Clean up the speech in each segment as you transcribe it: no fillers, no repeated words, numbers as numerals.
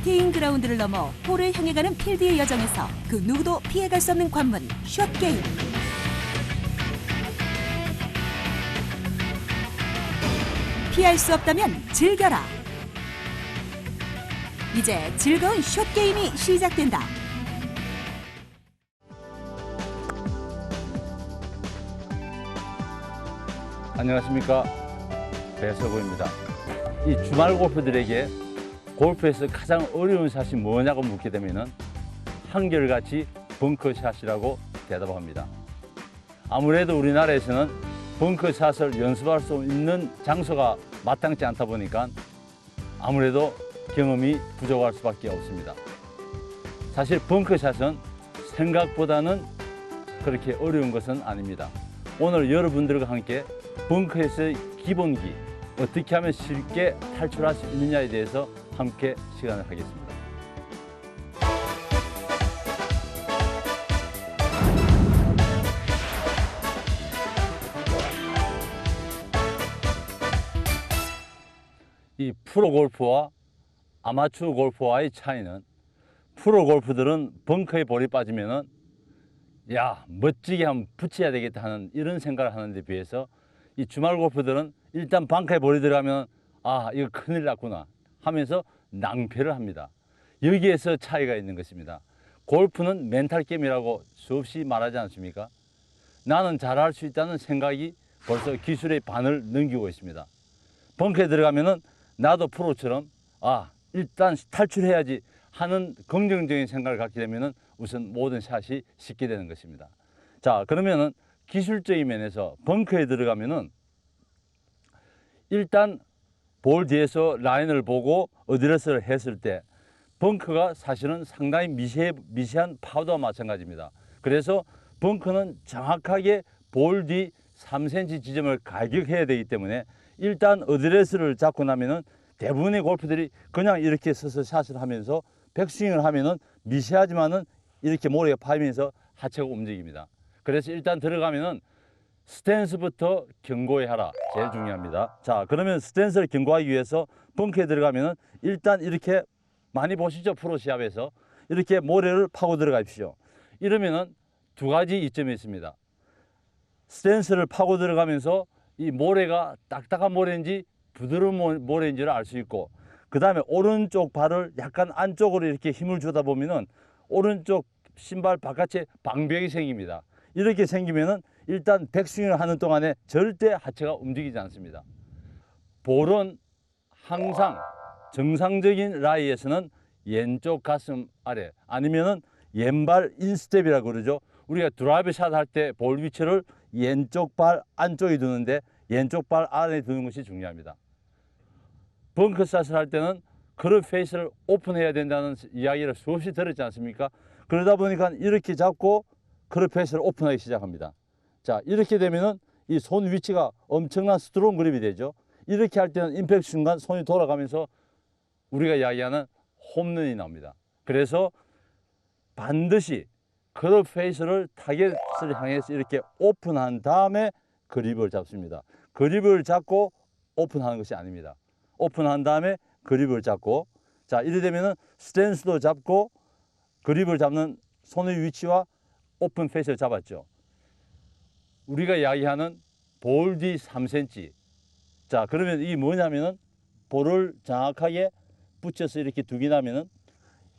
테잉 그라운드를 넘어 홀을 향해 가는 필드의 여정에서 그 누구도 피해갈 수 없는 관문, 숏게임. 피할 수 없다면 즐겨라. 이제 즐거운 숏게임이 시작된다. 안녕하십니까, 배서구입니다. 이 주말 골퍼들에게 골프에서 가장 어려운 샷이 뭐냐고 묻게 되면 한결같이 벙커샷이라고 대답합니다. 아무래도 우리나라에서는 벙커샷을 연습할 수 있는 장소가 마땅치 않다 보니까 아무래도 경험이 부족할 수밖에 없습니다. 사실 벙커샷은 생각보다는 그렇게 어려운 것은 아닙니다. 오늘 여러분들과 함께 벙커에서의 기본기, 어떻게 하면 쉽게 탈출할 수 있느냐에 대해서 함께 시간을 하겠습니다. 이 프로 골프와 아마추어 골프와의 차이는, 프로 골프들은 벙커에 볼이 빠지면은 야, 멋지게 한번 붙여야 되겠다 하는 이런 생각을 하는데 비해서 이 주말 골프들은 일단 벙커에 볼이 들어가면 아, 이거 큰일 났구나 하면서 낭패를 합니다. 여기에서 차이가 있는 것입니다. 골프는 멘탈 게임이라고 수없이 말하지 않습니까? 나는 잘할 수 있다는 생각이 벌써 기술의 반을 넘기고 있습니다. 벙커에 들어가면은 나도 프로처럼 아, 일단 탈출해야지 하는 긍정적인 생각을 갖게 되면은 우선 모든 샷이 쉽게 되는 것입니다. 자, 그러면은 기술적인 면에서 벙커에 들어가면은 일단 볼 뒤에서 라인을 보고 어드레스를 했을 때 벙커가 사실은 상당히 미세한 파우더와 마찬가지입니다. 그래서 벙커는 정확하게 볼 뒤 3cm 지점을 가격해야 되기 때문에 일단 어드레스를 잡고 나면은 대부분의 골프들이 그냥 이렇게 서서 샷을 하면서 백스윙을 하면은 미세하지만은 이렇게 모래가 파이면서 하체가 움직입니다. 그래서 일단 들어가면은 스탠스부터 견고히 하라. 제일 중요합니다. 자, 그러면 스탠스를 견고하기 위해서 벙커에 들어가면은 일단 이렇게 많이 보시죠. 프로 시합에서 이렇게 모래를 파고 들어가십시오. 이러면은 두 가지 이점이 있습니다. 스탠스를 파고 들어가면서 이 모래가 딱딱한 모래인지 부드러운 모래인지를 알 수 있고, 그 다음에 오른쪽 발을 약간 안쪽으로 이렇게 힘을 주다 보면은 오른쪽 신발 바깥에 방벽이 생깁니다. 이렇게 생기면은 일단 백스윙을 하는 동안에 절대 하체가 움직이지 않습니다. 볼은 항상 정상적인 라이에서는 왼쪽 가슴 아래 아니면은 왼발 인스텝이라고 그러죠. 우리가 드라이브 샷 할 때 볼 위치를 왼쪽 발 안쪽에 두는데 왼쪽 발 안에 두는 것이 중요합니다. 벙커 샷을 할 때는 클럽 페이스를 오픈해야 된다는 이야기를 수없이 들었지 않습니까? 그러다 보니까 이렇게 잡고 클럽 페이스를 오픈하기 시작합니다. 자, 이렇게 되면은 이 손 위치가 엄청난 스트롱 그립이 되죠. 이렇게 할 때는 임팩트 순간 손이 돌아가면서 우리가 이야기하는 홈런이 나옵니다. 그래서 반드시 클럽 페이스를 타겟을 향해서 이렇게 오픈한 다음에 그립을 잡습니다. 그립을 잡고 오픈하는 것이 아닙니다. 오픈한 다음에 그립을 잡고, 자, 이래 되면은 스탠스도 잡고 그립을 잡는 손의 위치와 오픈 페이스를 잡았죠. 우리가 이야기하는 볼 뒤 3cm. 자, 그러면 이게 뭐냐면은 볼을 정확하게 붙여서 이렇게 두기 나면은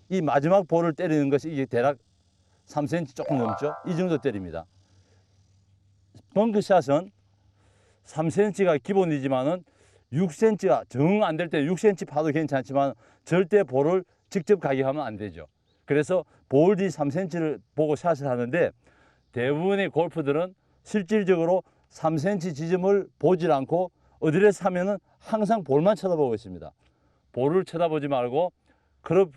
이 마지막 볼을 때리는 것이 이게 대략 3cm 조금 넘죠. 이 정도 때립니다. 벙커샷은 3cm가 기본이지만은 6cm가 정 안 될 때 6cm 파도 괜찮지만 절대 볼을 직접 가격하면 안 되죠. 그래서 볼 뒤 3cm를 보고 샷을 하는데 대부분의 골프들은 실질적으로 3cm 지점을 보질 않고 어드레스 하면은 항상 볼만 쳐다보고 있습니다. 볼을 쳐다보지 말고 클럽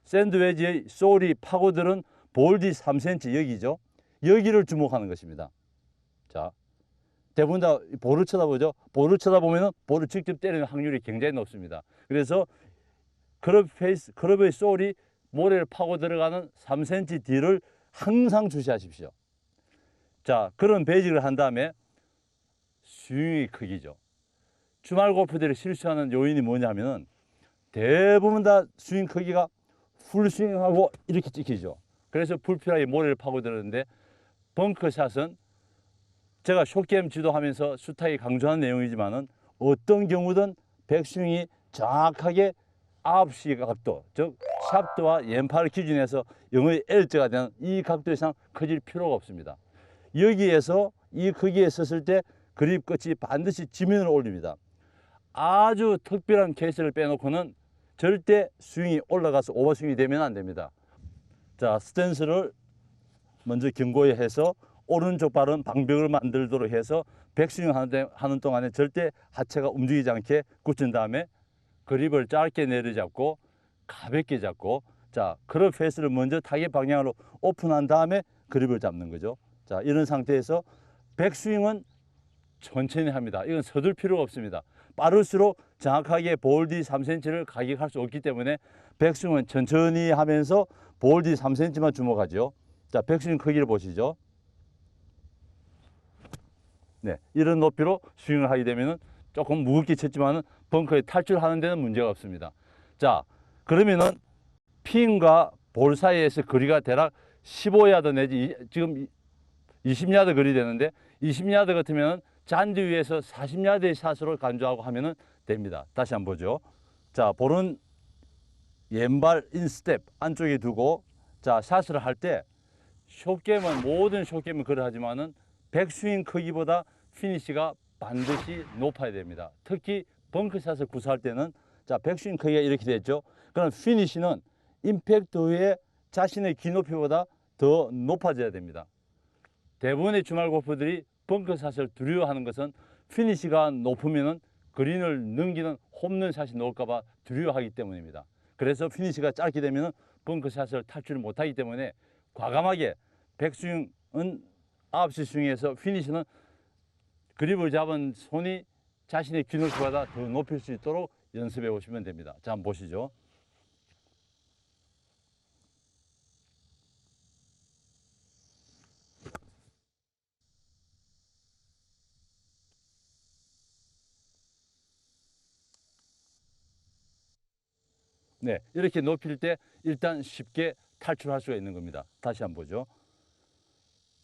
샌드웨지의 솔이 파고들은 볼 뒤 3cm 여기죠. 여기를 주목하는 것입니다. 자, 대부분 다 볼을 쳐다보죠. 볼을 쳐다보면 볼을 직접 때리는 확률이 굉장히 높습니다. 그래서 클럽의 솔이 모래를 파고 들어가는 3cm 뒤를 항상 주시하십시오. 자, 그런 베이직을 한 다음에 스윙의 크기죠. 주말 골프들이 실수하는 요인이 뭐냐면은 대부분 다 스윙 크기가 풀스윙하고 이렇게 찍히죠. 그래서 불필요하게 모래를 파고들었는데 벙커샷은 제가 숏게임 지도하면서 숱하게 강조하는 내용이지만은 어떤 경우든 백스윙이 정확하게 9시 각도, 즉 샤프트와 옌파를 기준해서 영어의 L자가 되는 이 각도 이상 커질 필요가 없습니다. 여기에서 이 크기에 섰을 때 그립 끝이 반드시 지면을 올립니다. 아주 특별한 케이스를 빼놓고는 절대 스윙이 올라가서 오버스윙이 되면 안 됩니다. 자, 스탠스를 먼저 견고히 해서 오른쪽 발은 방벽을 만들도록 해서 백스윙 하는 동안에 절대 하체가 움직이지 않게 굳힌 다음에 그립을 짧게 내려잡고 가볍게 잡고, 자, 클럽 페이스를 먼저 타겟 방향으로 오픈한 다음에 그립을 잡는 거죠. 자, 이런 상태에서 백스윙은 천천히 합니다. 이건 서둘 필요가 없습니다. 빠를수록 정확하게 볼 뒤 3cm를 가격할 수 없기 때문에 백스윙은 천천히 하면서 볼 뒤 3cm만 주목하죠. 자, 백스윙 크기를 보시죠. 네, 이런 높이로 스윙을 하게 되면 조금 무겁게 쳤지만 벙커에 탈출하는 데는 문제가 없습니다. 자, 그러면은 핀과 볼 사이에서 거리가 대략 15야드 내지 지금 20야드 거리 되는데 20야드 같으면 잔디 위에서 40야드의 샷으로 간주하고 하면 됩니다. 다시 한번 보죠. 자, 볼은 왼발 인스텝 안쪽에 두고, 자, 샷을 할 때 숏게임은 모든 숏게임은 그러하지만은 백스윙 크기보다 피니시가 반드시 높아야 됩니다. 특히 벙커샷을 구사할 때는, 자, 백스윙 크기가 이렇게 됐죠. 그럼 피니시는 임팩트 후에 자신의 귀 높이보다 더 높아져야 됩니다. 대부분의 주말 골퍼들이 벙커샷을 두려워하는 것은 피니시가 높으면은 그린을 넘기는 홈런샷이 나올까봐 두려워하기 때문입니다. 그래서 피니시가 짧게 되면은 벙커샷을 탈출을 못하기 때문에 과감하게 백스윙은 9시 스윙에서 피니시는 그립을 잡은 손이 자신의 귀 높이보다 더 높일 수 있도록 연습해 보시면 됩니다. 자, 한번 보시죠. 네, 이렇게 높일 때 일단 쉽게 탈출할 수가 있는 겁니다. 다시 한번 보죠.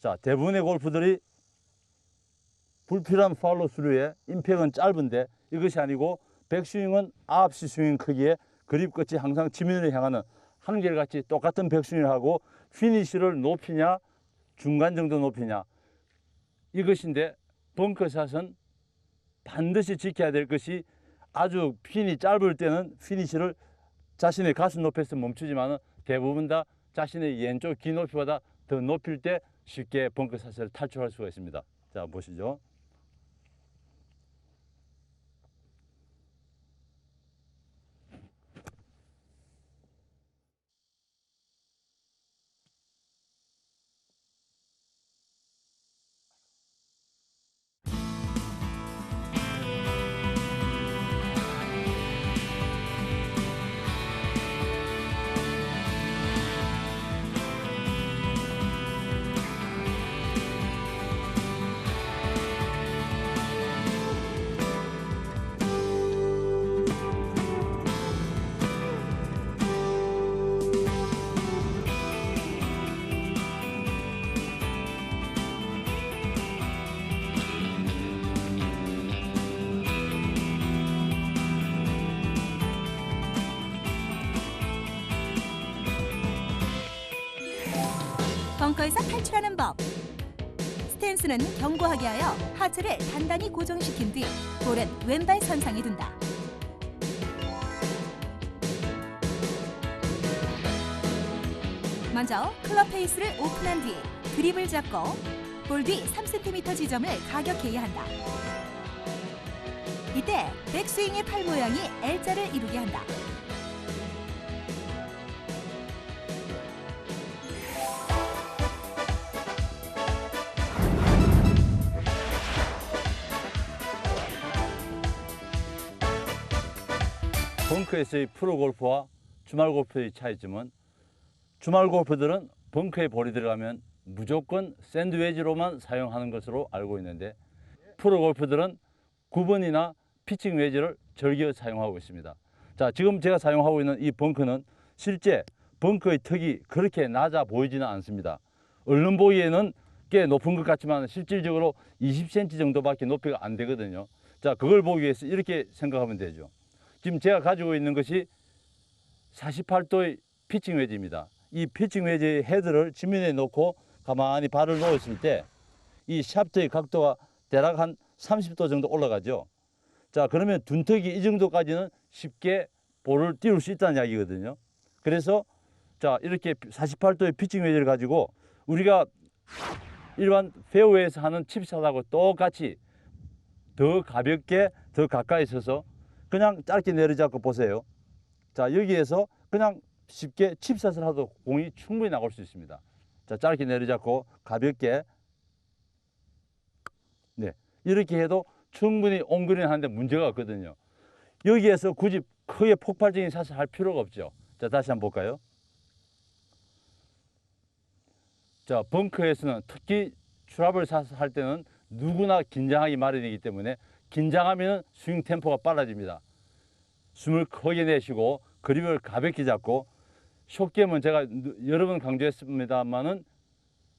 자, 대부분의 골프들이 불필요한 팔로우 스루에 임팩은 짧은데 이것이 아니고 백스윙은 9시 스윙 크기에 그립 끝이 항상 지면을 향하는 한결같이 똑같은 백스윙을 하고 피니시를 높이냐 중간 정도 높이냐 이것인데, 벙커샷은 반드시 지켜야 될 것이 아주 핀이 짧을 때는 피니시를 자신의 가슴 높이에서 멈추지만 대부분 다 자신의 왼쪽 귀 높이보다 더 높일 때 쉽게 벙커샷을 탈출할 수가 있습니다. 자, 보시죠. 벙커에서 탈출하는 법. 스탠스는 견고하게 하여 하체를 단단히 고정시킨 뒤 볼은 왼발 선상에 둔다. 먼저 클럽 페이스를 오픈한 뒤 그립을 잡고 볼 뒤 3cm 지점을 가격해야 한다. 이때 백스윙의 팔 모양이 L자를 이루게 한다. 벙커에서의 프로 골프와 주말 골프의 차이점은, 주말 골프들은 벙커에 볼이 들어가면 무조건 샌드웨지로만 사용하는 것으로 알고 있는데, 프로 골프들은 9번이나 피칭 웨지를 즐겨 사용하고 있습니다. 자, 지금 제가 사용하고 있는 이 벙커는 실제 벙커의 턱이 그렇게 낮아 보이지는 않습니다. 얼른 보기에는 꽤 높은 것 같지만 실질적으로 20cm 정도밖에 높이가 안 되거든요. 자, 그걸 보기 위해서 이렇게 생각하면 되죠. 지금 제가 가지고 있는 것이 48도의 피칭 웨지입니다. 이 피칭 웨지의 헤드를 지면에 놓고 가만히 발을 놓았을 때 이 샤프트의 각도가 대략 한 30도 정도 올라가죠. 자, 그러면 둔턱이 이 정도까지는 쉽게 볼을 띄울 수 있다는 이야기거든요. 그래서 자, 이렇게 48도의 피칭 웨지를 가지고 우리가 일반 페어웨이에서 하는 칩샷하고 똑같이 더 가볍게 더 가까이 서서 그냥 짧게 내려잡고 보세요. 자, 여기에서 그냥 쉽게 칩샷을 하도 공이 충분히 나올 수 있습니다. 자, 짧게 내려잡고 가볍게, 네, 이렇게 해도 충분히 온그린 하는데 문제가 없거든요. 여기에서 굳이 크게 폭발적인 샷을 할 필요가 없죠. 자, 다시 한번 볼까요? 자, 벙커에서는 특히 트러블 샷을 할 때는 누구나 긴장하기 마련이기 때문에 긴장하면 스윙 템포가 빨라집니다. 숨을 크게 내쉬고 그립을 가볍게 잡고, 숏게임은 제가 여러 번 강조했습니다만은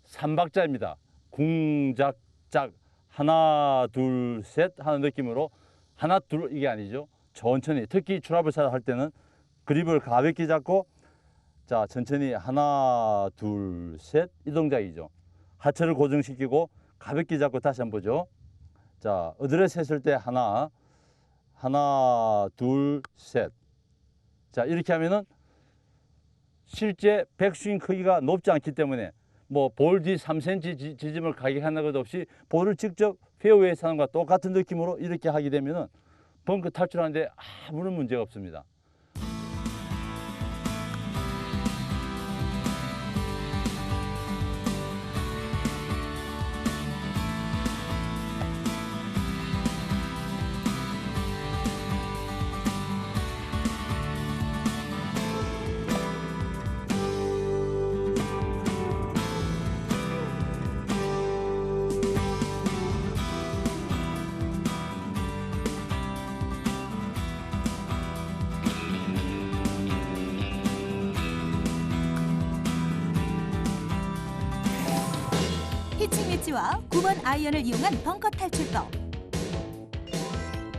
3박자입니다. 궁작작 하나 둘 셋 하는 느낌으로, 하나 둘 이게 아니죠. 천천히, 특히 트러블 샷 할 때는 그립을 가볍게 잡고, 자, 천천히 하나 둘 셋 이 동작이죠. 하체를 고정시키고 가볍게 잡고 다시 한번 보죠. 자, 어드레스 했을 때 하나 둘 셋. 자, 이렇게 하면은 실제 백스윙 크기가 높지 않기 때문에 뭐 볼 뒤 3cm 지점을 가격하는 것 없이 볼을 직접 페어웨이에서 하는 것과 똑같은 느낌으로 이렇게 하게 되면은 벙커 탈출하는데 아무런 문제가 없습니다. 피칭 웨지와 9번 아이언을 이용한 벙커 탈출법.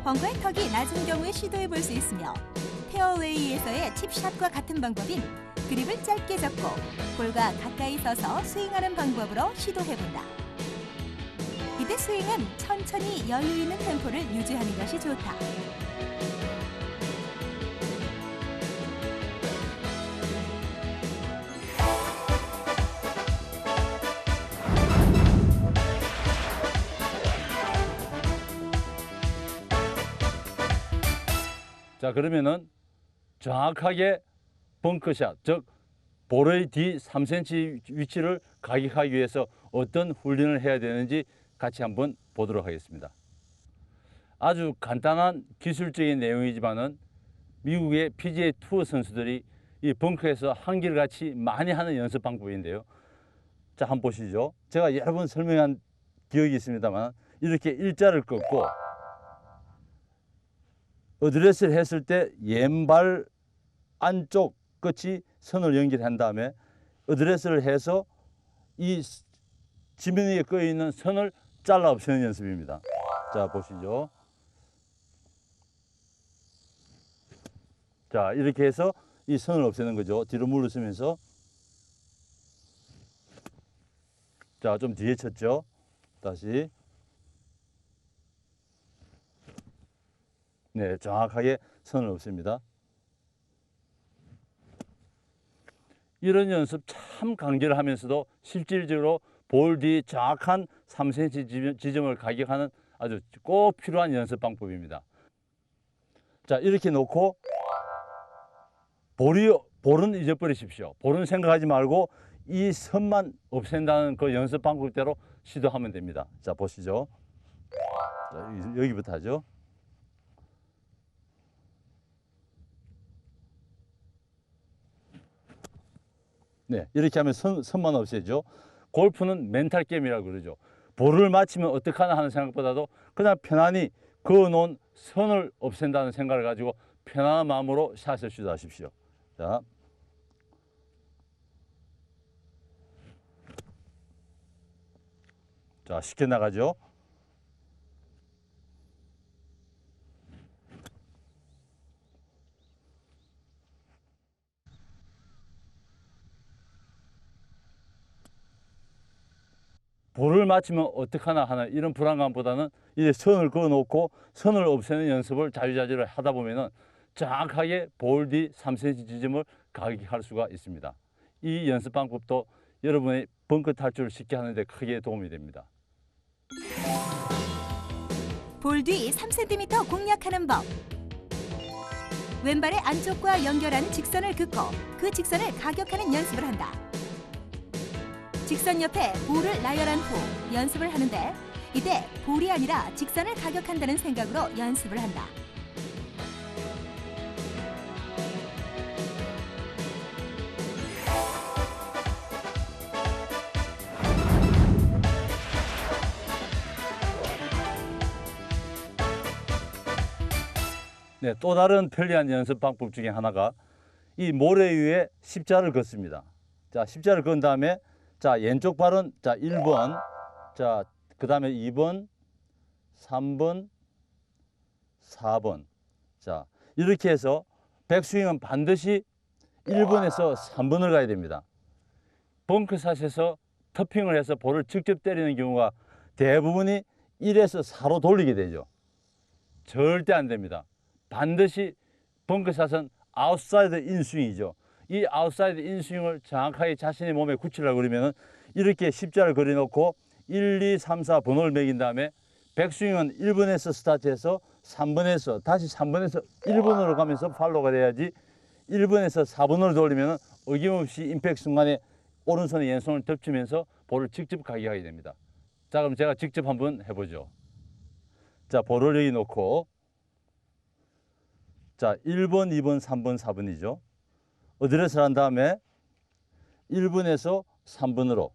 벙커의 턱이 낮은 경우에 시도해 볼 수 있으며, 페어웨이에서의 칩샷과 같은 방법인 그립을 짧게 잡고 볼과 가까이 서서 스윙하는 방법으로 시도해 본다. 이때 스윙은 천천히 여유 있는 템포를 유지하는 것이 좋다. 자, 그러면은 정확하게 벙커샷, 즉 볼의 뒤 3cm 위치를 가격하기 위해서 어떤 훈련을 해야 되는지 같이 한번 보도록 하겠습니다. 아주 간단한 기술적인 내용이지만은 미국의 PGA 투어 선수들이 이 벙커에서 한결같이 많이 하는 연습 방법인데요. 자, 한번 보시죠. 제가 여러 번 설명한 기억이 있습니다만, 이렇게 일자를 꺾고 어드레스를 했을 때 왼발 안쪽 끝이 선을 연결한 다음에 어드레스를 해서 이 지면 위에 꺼 있는 선을 잘라 없애는 연습입니다. 자, 보시죠. 자, 이렇게 해서 이 선을 없애는 거죠. 뒤로 물러서면서. 자, 좀 뒤에 쳤죠. 다시. 네, 정확하게 선을 없앱니다. 이런 연습 참 강제를 하면서도 실질적으로 볼 뒤 정확한 3cm 지점을 가격하는 아주 꼭 필요한 연습 방법입니다. 자, 이렇게 놓고 볼은 잊어버리십시오. 볼은 생각하지 말고 이 선만 없앤다는 그 연습 방법대로 시도하면 됩니다. 자, 보시죠. 자, 여기부터 하죠. 네, 이렇게 하면 선만 없애죠. 골프는 멘탈 게임이라고 그러죠. 볼을 맞히면 어떡하나 하는 생각보다도 그냥 편안히 그어놓은 선을 없앤다는 생각을 가지고 편안한 마음으로 샷을 시도하십시오. 자, 자, 쉽게 나가죠. 볼을 맞히면 어떡하나 하는 이런 불안감보다는 이제 선을 그어놓고 선을 없애는 연습을 자유자재로 하다 보면은 정확하게 볼 뒤 3cm 지점을 가격할 수가 있습니다. 이 연습 방법도 여러분의 벙커 탈출을 쉽게 하는 데 크게 도움이 됩니다. 볼 뒤 3cm 공략하는 법. 왼발의 안쪽과 연결하는 직선을 긋고 그 직선을 가격하는 연습을 한다. 직선 옆에 볼을 나열한 후 연습을 하는데 이때 볼이 아니라 직선을 가격한다는 생각으로 연습을 한다. 네, 또 다른 편리한 연습 방법 중에 하나가 이 모래 위에 십자를 긋습니다. 자, 십자를 그은 다음에 자, 왼쪽 발은 자, 1번, 자, 그 다음에 2번, 3번, 4번. 자, 이렇게 해서 백스윙은 반드시 1번에서 3번을 가야 됩니다. 벙커샷에서 터핑을 해서 볼을 직접 때리는 경우가 대부분이 1에서 4로 돌리게 되죠. 절대 안 됩니다. 반드시 벙커샷은 아웃사이드 인스윙이죠. 이 아웃사이드 인스윙을 정확하게 자신의 몸에 굳히려고 그러면 이렇게 십자를 그려놓고 1, 2, 3, 4 번호를 매긴 다음에 백스윙은 1번에서 스타트해서 3번에서 다시 3번에서 1번으로 가면서 팔로우가 돼야지 1번에서 4번으로 돌리면 어김없이 임팩트 순간에 오른손에 왼손을 덮치면서 볼을 직접 가격하게 됩니다. 자, 그럼 제가 직접 한번 해보죠. 자, 볼을 여기 놓고 자, 1번, 2번, 3번, 4번이죠. 어드레스를 한 다음에 1번에서 3번으로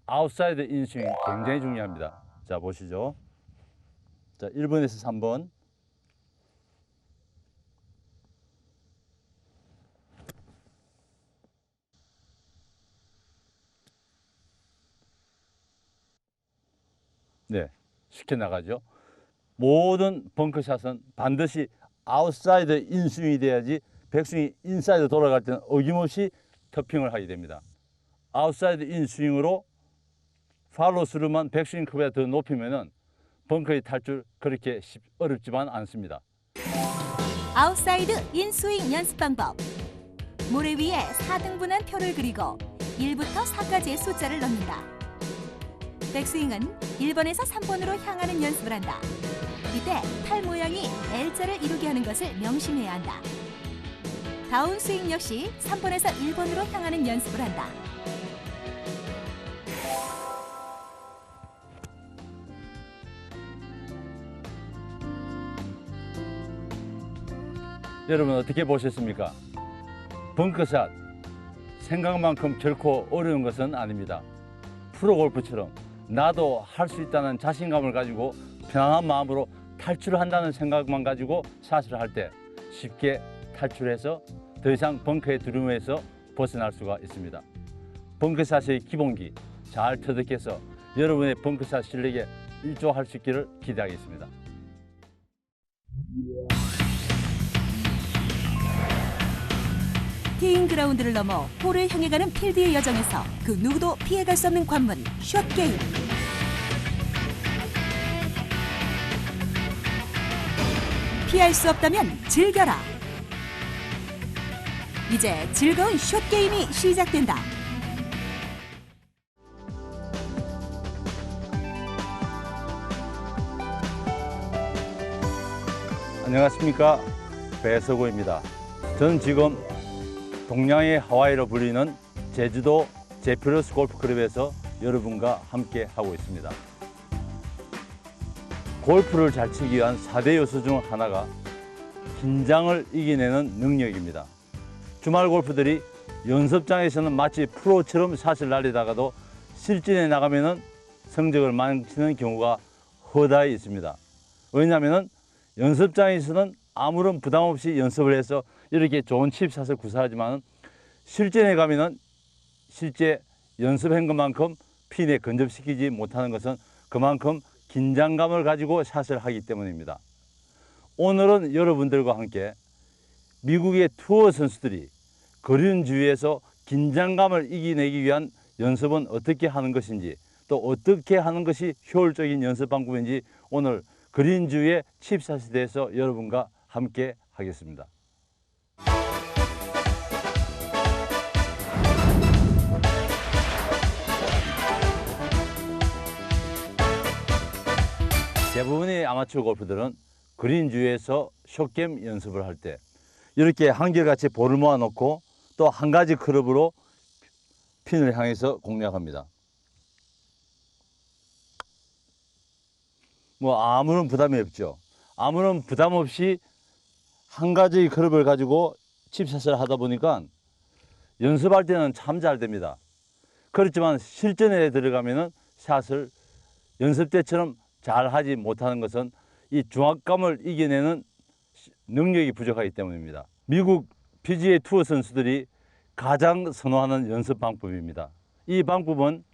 아웃사이드 인스윙이 굉장히 중요합니다. 자, 보시죠. 자, 1번에서 3번. 네, 쉽게 나가죠. 모든 벙커샷은 반드시 아웃사이드 인스윙이 돼야지 백스윙이 인사이드 돌아갈 때는 어김없이 터핑을 하게 됩니다. 아웃사이드 인스윙으로 팔로우스루만 백스윙 컵에 더 높이면은 벙커의 탈출 그렇게 어렵지만 않습니다. 아웃사이드 인스윙 연습 방법. 모래 위에 4등분한 표를 그리고 1부터 4까지의 숫자를 넣는다. 백스윙은 1번에서 3번으로 향하는 연습을 한다. 이때 팔 모양이 L자를 이루게 하는 것을 명심해야 한다. 다운스윙 역시 3번에서 1번으로 향하는 연습을 한다. 여러분 어떻게 보셨습니까? 벙커샷 생각만큼 결코 어려운 것은 아닙니다. 프로골프처럼 나도 할 수 있다는 자신감을 가지고 편안한 마음으로 탈출을 한다는 생각만 가지고 샷을 할 때 쉽게 탈출해서 더 이상 벙커의 두려움에서 벗어날 수가 있습니다. 벙커샷의 기본기 잘 터득해서 여러분의 벙커샷 실력에 일조할 수 있기를 기대하겠습니다. 티잉 그라운드를 넘어 홀을 향해 가는 필드의 여정에서 그 누구도 피해갈 수 없는 관문, 숏게임. 피할 수 없다면 즐겨라. 이제 즐거운 숏게임이 시작된다. 안녕하십니까, 배서구입니다. 저는 지금 동양의 하와이로 불리는 제주도 제피러스 골프클럽에서 여러분과 함께 하고 있습니다. 골프를 잘 치기 위한 4대 요소 중 하나가 긴장을 이겨내는 능력입니다. 주말 골프들이 연습장에서는 마치 프로처럼 샷을 날리다가도 실전에 나가면 성적을 망치는 경우가 허다히 있습니다. 왜냐하면 연습장에서는 아무런 부담 없이 연습을 해서 이렇게 좋은 칩샷을 구사하지만 실전에 가면은 실제 연습한 것만큼 핀에 근접시키지 못하는 것은 그만큼 긴장감을 가지고 샷을 하기 때문입니다. 오늘은 여러분들과 함께 미국의 투어 선수들이 그린 주위에서 긴장감을 이겨내기 위한 연습은 어떻게 하는 것인지, 또 어떻게 하는 것이 효율적인 연습 방법인지 오늘 그린 주위의 칩샷에 대해서 여러분과 함께 하겠습니다. 대부분의 아마추어 골프들은 그린 주위에서 숏게임 연습을 할 때 이렇게 한결같이 볼을 모아놓고 또 한 가지 클럽으로 핀을 향해서 공략합니다. 뭐 아무런 부담이 없죠. 아무런 부담 없이 한 가지 클럽을 가지고 칩샷을 하다 보니까 연습할 때는 참 잘 됩니다. 그렇지만 실전에 들어가면은 샷을 연습 때처럼 잘 하지 못하는 것은 이 중압감을 이겨내는 능력이 부족하기 때문입니다. 미국 PGA 투어 선수들이 가장 선호하는 연습 방법입니다. 이 방법은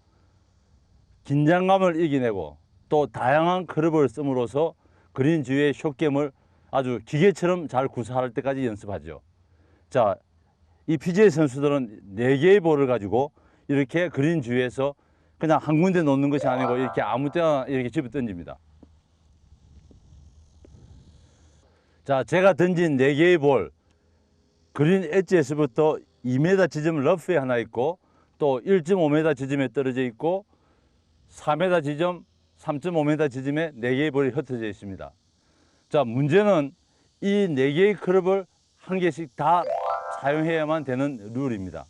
긴장감을 이겨내고 또 다양한 클럽을 씀으로써 그린 주위의 숏게임을 아주 기계처럼 잘 구사할 때까지 연습하죠. 자, 이 PGA 선수들은 4개의 볼을 가지고 이렇게 그린 주위에서 그냥 한 군데 놓는 것이 아니고 이렇게 아무 때나 이렇게 집어 던집니다. 자, 제가 던진 4개의 볼, 그린 엣지에서부터 2m 지점 러프에 하나 있고 또 1.5m 지점에 떨어져 있고 4m 지점, 3.5m 지점에 4개의 볼이 흩어져 있습니다. 자, 문제는 이 4개의 클럽을 한 개씩 다 사용해야만 되는 룰입니다.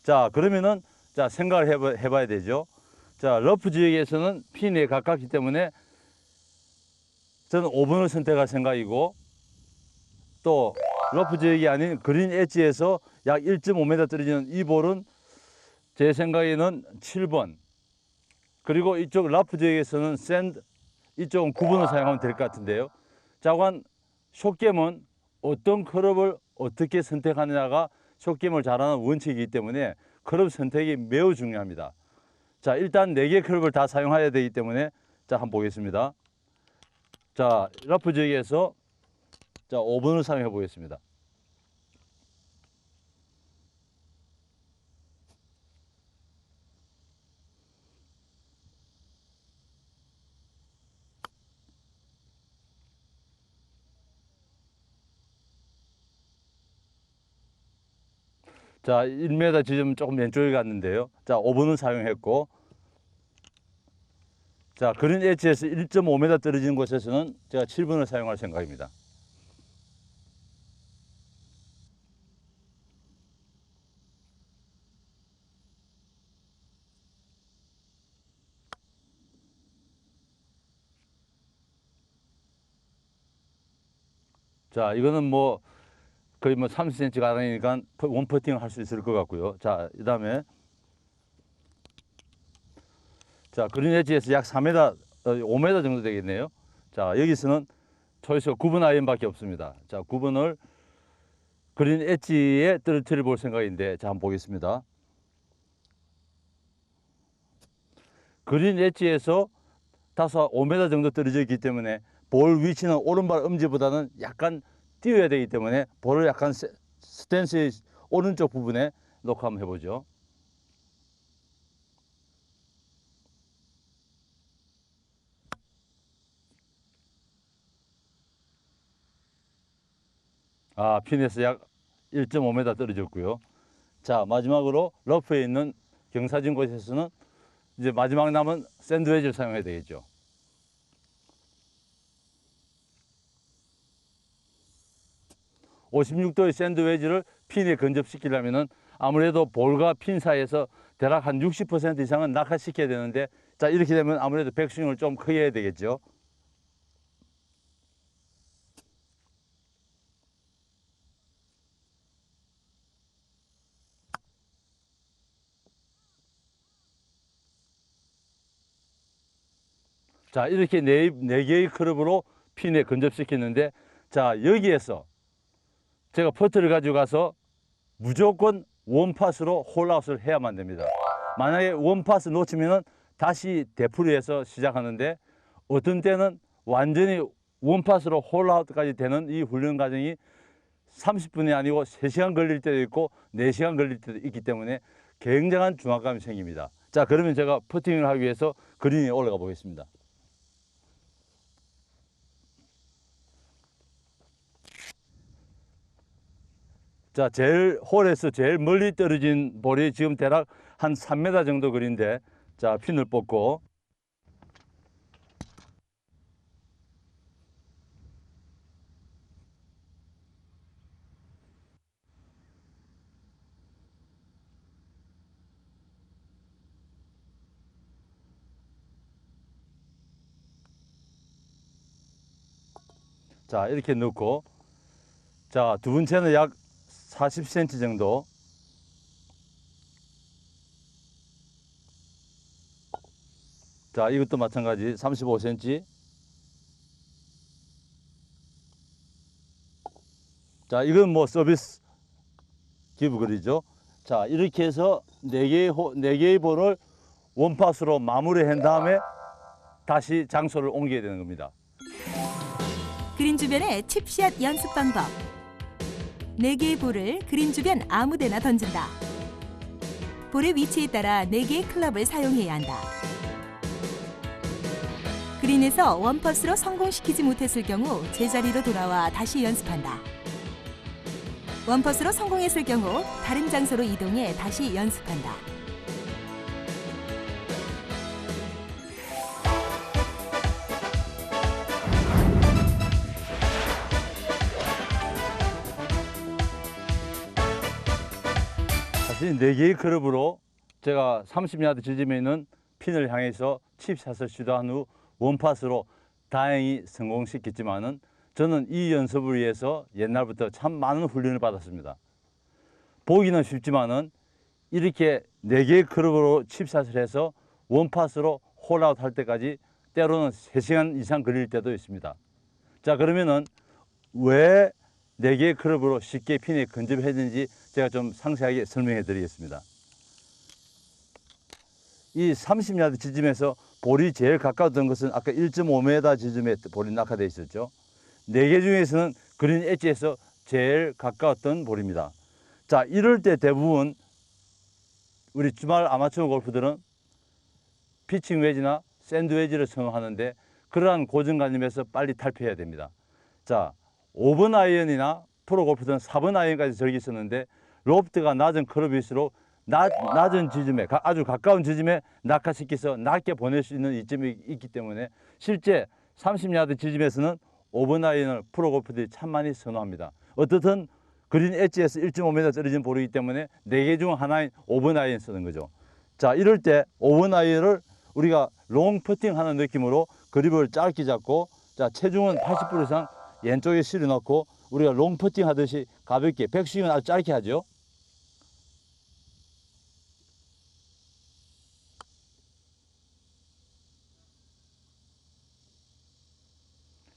자, 그러면은 자, 생각을 해봐야 되죠. 자, 러프 지역에서는 핀에 가깝기 때문에 저는 5번을 선택할 생각이고 또 러프 지역이 아닌 그린 엣지에서 약 1.5m 떨어지는 이 볼은 제 생각에는 7번, 그리고 이쪽 러프 지역에서는 샌드, 이쪽은 9번을 사용하면 될 것 같은데요. 자, 관 숏게임은 어떤 클럽을 어떻게 선택하느냐가 숏게임을 잘하는 원칙이기 때문에 클럽 선택이 매우 중요합니다. 자, 일단 4개 클럽을 다 사용해야 되기 때문에 자, 한번 보겠습니다. 자, 러프 지역에서 자, 5번을 사용해 보겠습니다. 자, 1m 지점 조금 왼쪽에 갔는데요. 자, 5번을 사용했고, 자, 그린 엣지에서 1.5m 떨어지는 곳에서는 제가 7번을 사용할 생각입니다. 자, 이거는 뭐 거의 뭐 30cm 가량이니까 원퍼팅을 할 수 있을 것 같고요. 자, 그 다음에 자, 그린 엣지에서 약 4m, 5m 정도 되겠네요. 자, 여기서는 초이스가 9번 아이언밖에 없습니다. 자, 9번을 그린 엣지에 떨어뜨려 볼 생각인데, 자, 한번 보겠습니다. 그린 엣지에서 다소 5m 정도 떨어져 있기 때문에 볼 위치는 오른발 엄지보다는 약간 띄워야 되기 때문에 볼을 약간 스탠스의 오른쪽 부분에 놓고 한번 해보죠. 아, 핀에서 약 1.5m 떨어졌고요. 자, 마지막으로 러프에 있는 경사진 곳에서는 이제 마지막 남은 샌드웨지를 사용해야 되겠죠. (56도의) 샌드웨지를 핀에 근접시키려면은 아무래도 볼과 핀 사이에서 대략 한 60% 이상은 낙하시켜야 되는데, 자, 이렇게 되면 아무래도 백스윙을 좀 크게 해야 되겠죠. 자, 이렇게 네 개의 클럽으로 핀에 근접시켰는데, 자, 여기에서 제가 퍼트를 가지고 가서 무조건 원팟으로 홀아웃을 해야만 됩니다. 만약에 원팟을 놓치면은 다시 되풀이해서 시작하는데, 어떤 때는 완전히 원팟으로 홀아웃까지 되는 이 훈련 과정이 30분이 아니고 3시간 걸릴 때도 있고 4시간 걸릴 때도 있기 때문에 굉장한 중압감이 생깁니다. 자, 그러면 제가 퍼팅을 하기 위해서 그린에 올라가 보겠습니다. 자, 홀에서 제일 멀리 떨어진 볼이 지금 대략 한 3m 정도 거리인데, 자, 핀을 뽑고, 자, 이렇게 넣고, 자, 두 번째는 약 40cm 정도. 자, 이것도 마찬가지 35cm. 자, 이건 뭐 서비스 기부 거리죠. 자, 이렇게 해서 4개의 볼을 원팟으로 마무리한 다음에 다시 장소를 옮겨야 되는 겁니다. 그린 주변의 칩샷 연습 방법. 4개의 볼을 그린 주변 아무데나 던진다. 볼의 위치에 따라 4개의 클럽을 사용해야 한다. 그린에서 원퍼스로 성공시키지 못했을 경우 제자리로 돌아와 다시 연습한다. 원퍼스로 성공했을 경우 다른 장소로 이동해 다시 연습한다. 사실 4개의 클럽으로 제가 30야드 지점에 있는 핀을 향해서 칩샷을 시도한 후 원팟으로 다행히 성공시켰지만은, 저는 이 연습을 위해서 옛날부터 참 많은 훈련을 받았습니다. 보기는 쉽지만은 이렇게 4개의 클럽으로 칩샷을 해서 원팟으로 홀아웃 할 때까지 때로는 3시간 이상 걸릴 때도 있습니다. 자, 그러면은 왜 4개의 클럽으로 쉽게 핀에 근접했는지 제가 좀 상세하게 설명해 드리겠습니다. 이 30야드 지점에서 볼이 제일 가까웠던 것은 아까 1.5m 지점에 볼이 낙하되어 있었죠. 4개 중에서는 그린 엣지에서 제일 가까웠던 볼입니다. 자, 이럴 때 대부분 우리 주말 아마추어 골프들은 피칭 웨지나 샌드 웨지를 선호하는데, 그러한 고정관념에서 빨리 탈피해야 됩니다. 자, 5번 아이언이나 프로 골프들은 4번 아이언까지 즐기 썼는데, 로프트가 낮은 클럽일수록 낮은 지점에, 아주 가까운 지점에 낙하시켜서 낮게 보낼 수 있는 이점이 있기 때문에 실제 30야드 지점에서는 5번 아이언을 프로 골프들이 참 많이 선호합니다. 어떻든 그린 엣지에서 1.5m 떨어진 볼이기 때문에 4개 중 하나인 5번 아이언 쓰는 거죠. 자, 이럴 때 5번 아이언을 우리가 롱 퍼팅 하는 느낌으로 그립을 짧게 잡고, 자, 체중은 80% 이상 왼쪽에 실어 넣고, 우리가 롱 퍼팅 하듯이 가볍게, 백스윙은 아주 짧게 하죠.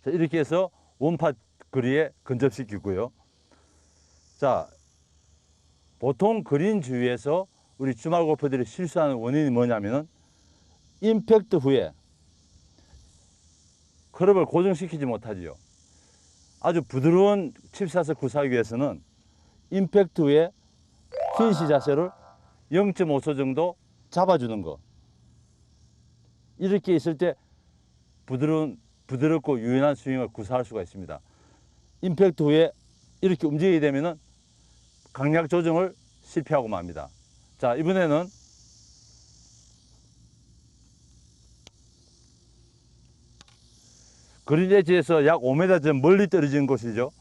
자, 이렇게 해서 원팟 거리에 근접시키고요. 자, 보통 그린 주위에서 우리 주말 골퍼들이 실수하는 원인이 뭐냐면은, 임팩트 후에 클럽을 고정시키지 못하지요. 아주 부드러운 칩샷을 구사하기 위해서는 임팩트 후에 핀시 자세를 0.5초 정도 잡아주는 거. 이렇게 있을 때 부드럽고 유연한 스윙을 구사할 수가 있습니다. 임팩트 후에 이렇게 움직이게 되면은 강약 조정을 실패하고 맙니다. 자, 이번에는 그린 엣지에서 약 5m 전 멀리 떨어진 곳이죠.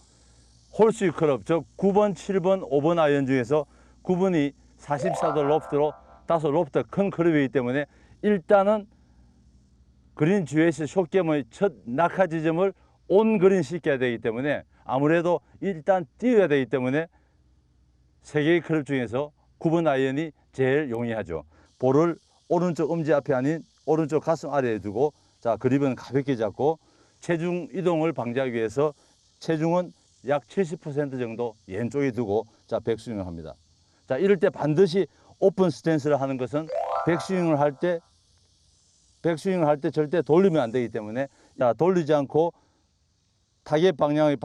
홀스윙 클럽, 즉 9번, 7번, 5번 아이언 중에서 9번이 44도 로프트로 다소 로프트가 큰 클럽이기 때문에 일단은 그린 주위에서 숏겜의 첫 낙하 지점을 온 그린 시켜야 되기 때문에, 아무래도 일단 띄워야 되기 때문에 3개의 클럽 중에서 9번 아이언이 제일 용이하죠. 볼을 오른쪽 엄지 앞에 아닌 오른쪽 가슴 아래에 두고, 자, 그립은 가볍게 잡고 체중 이동을 방지하기 위해서 체중은 약 70% 정도 왼쪽에 두고 자 백스윙을 합니다. 자 이럴 때 반드시 오픈 스탠스를 하는 것은 백스윙을 할 때 절대 돌리면 안 되기 때문에 자 돌리지 않고 타겟 방향의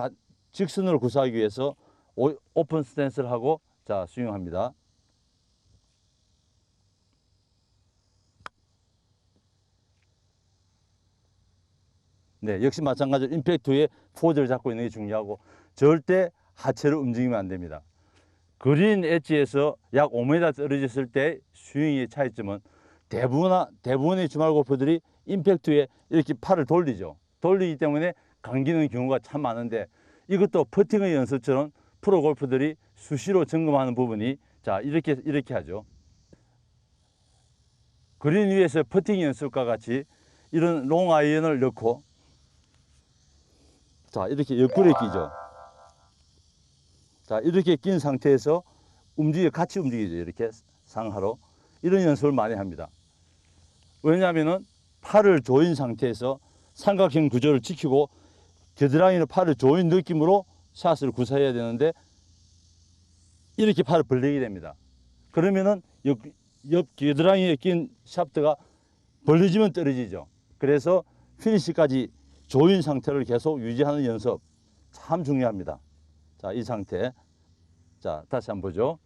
직선으로 구사하기 위해서 오픈 스탠스를 하고 자 스윙합니다. 네, 역시 마찬가지로 임팩트 후에 포즈를 잡고 있는 게 중요하고 절대 하체를 움직이면 안 됩니다. 그린 엣지에서 약 5m 떨어졌을 때 스윙의 차이점은 대부분의 주말 골퍼들이 임팩트 후에 이렇게 팔을 돌리죠. 돌리기 때문에 감기는 경우가 참 많은데 이것도 퍼팅의 연습처럼 프로 골퍼들이 수시로 점검하는 부분이 자 이렇게 하죠. 그린 위에서 퍼팅 연습과 같이 이런 롱 아이언을 넣고 자 이렇게 옆구리에 끼죠. 자 이렇게 낀 상태에서 같이 움직이죠. 이렇게 상하로 이런 연습을 많이 합니다. 왜냐하면은 팔을 조인 상태에서 삼각형 구조를 지키고 겨드랑이로 팔을 조인 느낌으로 샷을 구사해야 되는데 이렇게 팔을 벌리게 됩니다. 그러면은 옆 겨드랑이에 낀 샤프트가 벌려지면 떨어지죠. 그래서 피니시까지 조인 상태를 계속 유지하는 연습 참 중요합니다. 자, 이 상태. 자, 다시 한번 보죠.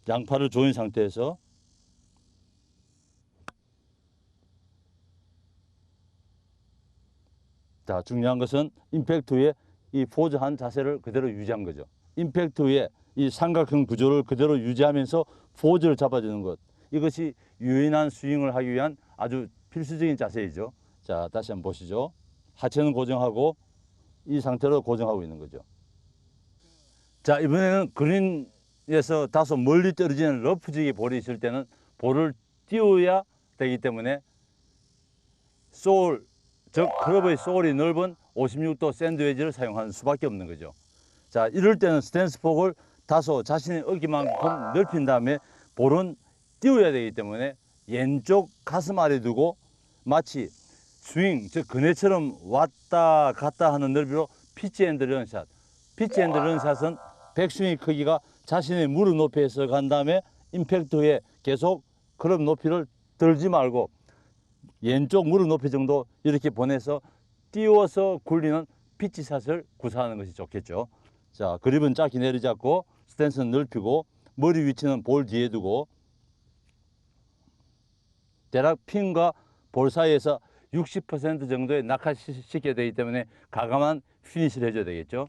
양팔을 조인 상태에서 자, 중요한 것은 임팩트 후에 이 포즈한 자세를 그대로 유지한 거죠. 임팩트 후에 이 삼각형 구조를 그대로 유지하면서 포즈를 잡아주는 것. 이것이 유연한 스윙을 하기 위한 아주 필수적인 자세이죠. 자, 다시 한번 보시죠. 하체는 고정하고 이 상태로 고정하고 있는 거죠. 자, 이번에는 그린에서 다소 멀리 떨어지는 러프지기 볼이 있을 때는 볼을 띄워야 되기 때문에 즉 클럽의 소울이 넓은 56도 샌드웨지를 사용하는 수밖에 없는 거죠. 자, 이럴 때는 스탠스 폭을 다소 자신의 어깨만큼 넓힌 다음에 볼은 띄워야 되기 때문에 왼쪽 가슴 아래 두고 마치 스윙, 즉 그네처럼 왔다 갔다 하는 넓이로 피치 앤드 런샷. 피치 앤드 런샷은 백스윙의 크기가 자신의 무릎 높이에서 간 다음에 임팩트 후에 계속 클럽 높이를 들지 말고 왼쪽 무릎 높이 정도 이렇게 보내서 띄워서 굴리는 피치샷을 구사하는 것이 좋겠죠. 자, 그립은 짧게 내리잡고 스탠스는 넓히고 머리 위치는 볼 뒤에 두고 대략 핀과 볼 사이에서 60% 정도의 낙하시켜야 되기 때문에 과감한 피니시를 해줘야 되겠죠.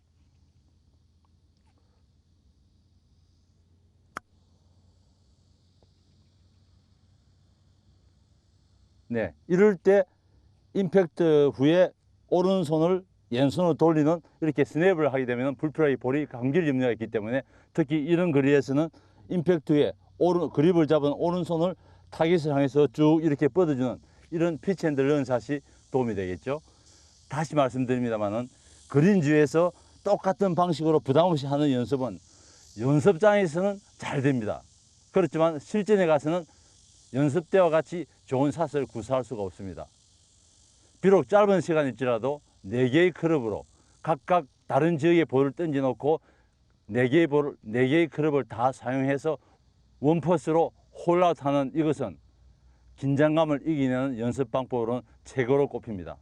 네, 이럴 때 임팩트 후에 오른손을 왼손으로 돌리는 이렇게 스냅을 하게 되면 불필요하게 볼이 감길 염려가 있기 때문에 특히 이런 거리에서는 임팩트 후에 그립을 잡은 오른손을 타깃을 향해서 쭉 이렇게 뻗어주는 이런 피치 앤드 런샷이 도움이 되겠죠. 다시 말씀드립니다만은 그린 주위에서 똑같은 방식으로 부담 없이 하는 연습은 연습장에서는 잘 됩니다. 그렇지만 실전에 가서는 연습 때와 같이 좋은 샷을 구사할 수가 없습니다. 비록 짧은 시간일지라도 4개의 클럽으로 각각 다른 지역의 볼을 던져 놓고 4개의 클럽을 다 사용해서 원퍼스로 홀아웃하는 이것은 긴장감을 이기는 연습 방법으로는 최고로 꼽힙니다.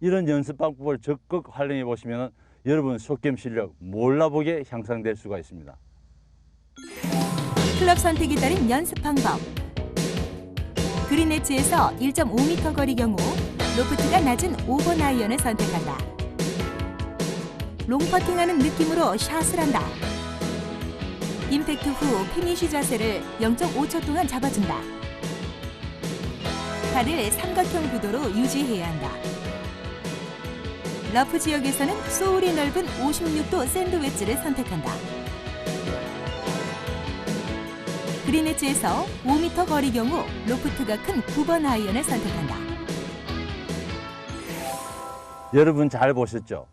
이런 연습 방법을 적극 활용해 보시면 여러분 숏게임 실력 몰라보게 향상될 수가 있습니다. 클럽 선택에 따른 연습 방법. 그린 엣지에서 1.5m 거리 경우 로프트가 낮은 5번 아이언을 선택한다. 롱퍼팅하는 느낌으로 샷을 한다. 임팩트 후 피니쉬 자세를 0.5초 동안 잡아준다. 팔을 삼각형 구도로 유지해야 한다. 러프 지역에서는 소울이 넓은 56도 샌드 웨지를 선택한다. 그린 엣지에서 5m 거리 경우 로프트가 큰 9번 아이언을 선택한다. 여러분 잘 보셨죠?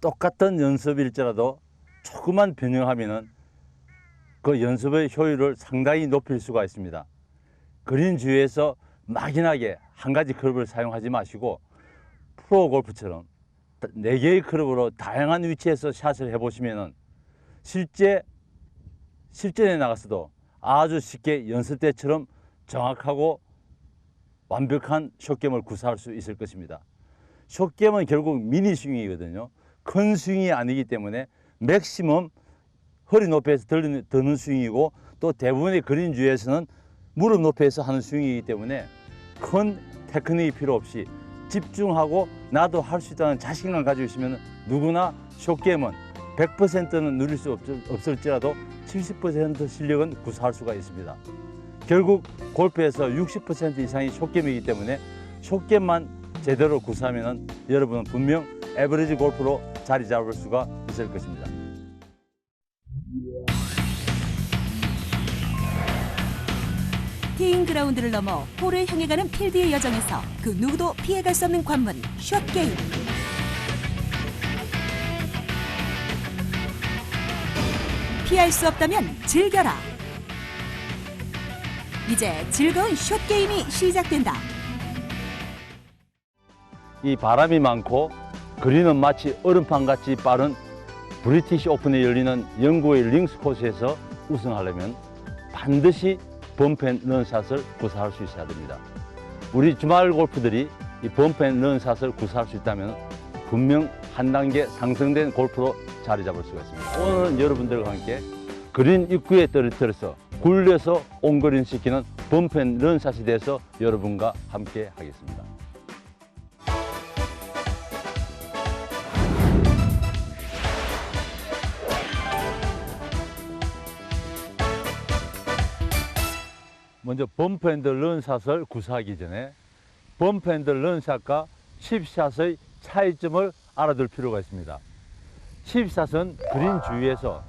똑같은 연습일지라도 조금만 변형하면은 그 연습의 효율을 상당히 높일 수가 있습니다. 그린 주위에서 막연하게 한 가지 클럽을 사용하지 마시고 프로 골프처럼 4개의 클럽으로 다양한 위치에서 샷을 해보시면 실전에 나가서도 아주 쉽게 연습 때처럼 정확하고 완벽한 숏겜을 구사할 수 있을 것입니다. 숏겜은 결국 미니 스윙이거든요. 큰 스윙이 아니기 때문에 맥시멈 허리 높이에서 드는 스윙이고, 또 대부분의 그린 주위에서는 무릎 높이에서 하는 스윙이기 때문에 큰 테크닉이 필요 없이 집중하고 나도 할 수 있다는 자신감 가지고 있으면 누구나 숏게임은 100%는 누릴 수 없을지라도 70% 실력은 구사할 수가 있습니다. 결국 골프에서 60% 이상이 숏게임이기 때문에 숏게임만 제대로 구사하면 여러분은 분명 에버리지 골프로 자리 잡을 수가 있을 것입니다. 티잉 그라운드를 넘어 홀을 향해 가는 필드의 여정에서 그 누구도 피해갈 수 없는 관문, 숏게임. 피할 수 없다면 즐겨라. 이제 즐거운 숏게임이 시작된다. 이 바람이 많고 그린은 마치 얼음판같이 빠른 브리티시 오픈에 열리는 영국의 링스 코스에서 우승하려면 반드시 범펜 런샷을 구사할 수 있어야 됩니다. 우리 주말 골프들이 이 범펜 런샷을 구사할 수 있다면 분명 한 단계 상승된 골프로 자리 잡을 수가 있습니다. 오늘은 여러분들과 함께 그린 입구에 떨어뜨려서 굴려서 온그린 시키는 범펜 런샷에 대해서 여러분과 함께 하겠습니다. 먼저 범프 앤드 런샷을 구사하기 전에 범프 앤드 런샷과 칩샷의 차이점을 알아둘 필요가 있습니다. 칩샷은 그린 주위에서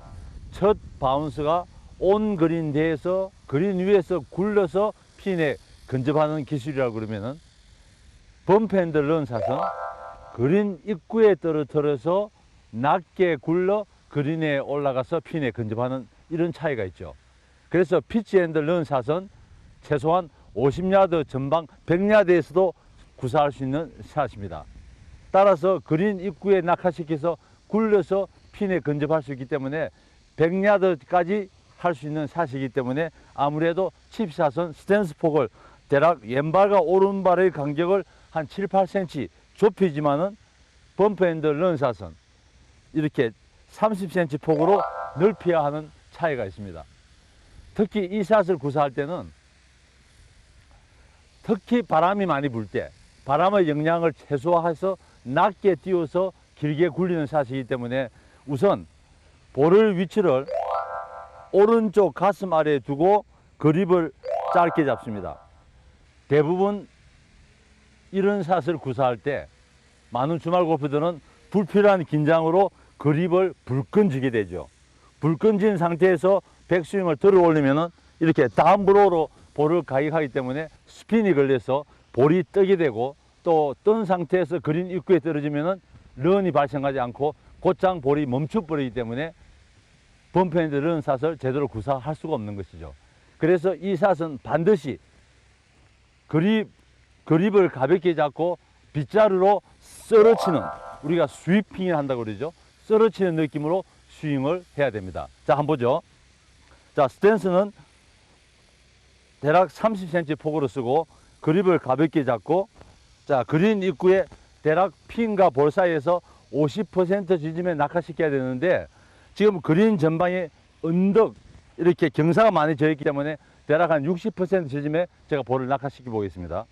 첫 바운스가 온 그린 대에서 그린 위에서 굴러서 핀에 근접하는 기술이라고 그러면은, 범프 앤드 런샷은 그린 입구에 떨어뜨려서 낮게 굴러 그린에 올라가서 핀에 근접하는 이런 차이가 있죠. 그래서 피치 앤드 런샷은 최소한 50야드 전방 100야드에서도 구사할 수 있는 샷입니다. 따라서 그린 입구에 낙하시켜서 굴려서 핀에 근접할 수 있기 때문에 100야드까지 할 수 있는 샷이기 때문에 아무래도 칩샷은 스탠스 폭을 대략 왼발과 오른발의 간격을 한 7, 8cm 좁히지만은 범프 앤드 런샷은 이렇게 30cm 폭으로 넓혀야 하는 차이가 있습니다. 특히 이 샷을 구사할 때는 특히 바람이 많이 불 때 바람의 영향을 최소화해서 낮게 띄워서 길게 굴리는 샷이기 때문에 우선 볼의 위치를 오른쪽 가슴 아래에 두고 그립을 짧게 잡습니다. 대부분 이런 샷을 구사할 때 많은 주말 골프들은 불필요한 긴장으로 그립을 불끈지게 되죠. 불끈진 상태에서 백스윙을 들어 올리면은 이렇게 다운브로우로 볼을 가격하기 때문에 스핀이 걸려서 볼이 뜨게 되고, 또 뜬 상태에서 그린 입구에 떨어지면은 런이 발생하지 않고 곧장 볼이 멈춰버리기 때문에 범프 앤드 런샷을 제대로 구사할 수가 없는 것이죠. 그래서 이 샷은 반드시 그립을 가볍게 잡고 빗자루로 썰어치는, 우리가 스위핑을 한다고 그러죠. 썰어치는 느낌으로 스윙을 해야 됩니다. 자, 한번 보죠. 자, 스탠스는 대략 30cm 폭으로 쓰고 그립을 가볍게 잡고, 자, 그린 입구에 대략 핀과 볼 사이에서 50% 지점에 낙하시켜야 되는데, 지금 그린 전방에 언덕 이렇게 경사가 많이 져 있기 때문에 대략 한 60% 지점에 제가 볼을 낙하시켜 보겠습니다.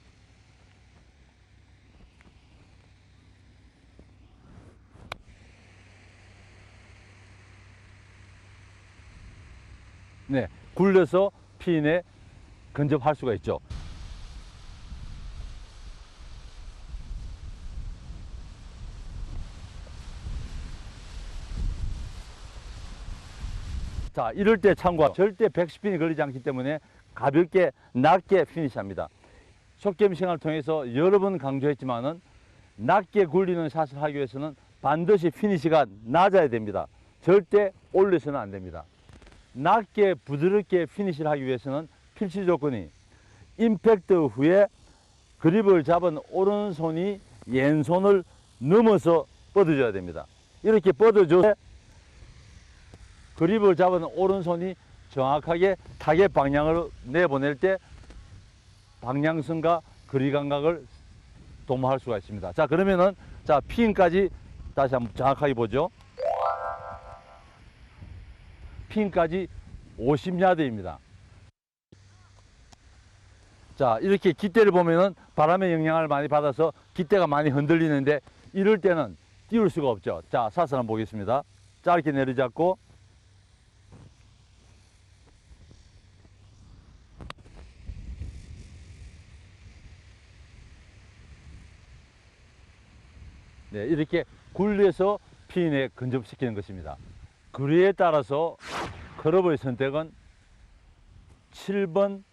네, 굴려서 핀에 근접할 수가 있죠. 자, 이럴 때 참고, 절대 백스핀이 걸리지 않기 때문에 가볍게 낮게 피니시합니다. 숏게임 생활을 통해서 여러 번 강조했지만은 낮게 굴리는 샷을 하기 위해서는 반드시 피니시가 낮아야 됩니다. 절대 올려서는 안 됩니다. 낮게 부드럽게 피니시를 하기 위해서는 필수 조건이 임팩트 후에 그립을 잡은 오른손이 왼손을 넘어서 뻗어줘야 됩니다. 이렇게 뻗어줘서 그립을 잡은 오른손이 정확하게 타겟 방향으로 내보낼 때 방향성과 거리 감각을 도모할 수가 있습니다. 자, 그러면은 자, 핀까지 다시 한번 정확하게 보죠. 핀까지 50야드입니다. 자, 이렇게 깃대를 보면은 바람의 영향을 많이 받아서 깃대가 많이 흔들리는데 이럴 때는 띄울 수가 없죠. 자, 사슬 한번 보겠습니다. 짧게 내려잡고 네, 이렇게 굴려서 핀에 근접시키는 것입니다. 거리에 따라서 클럽의 선택은 7번,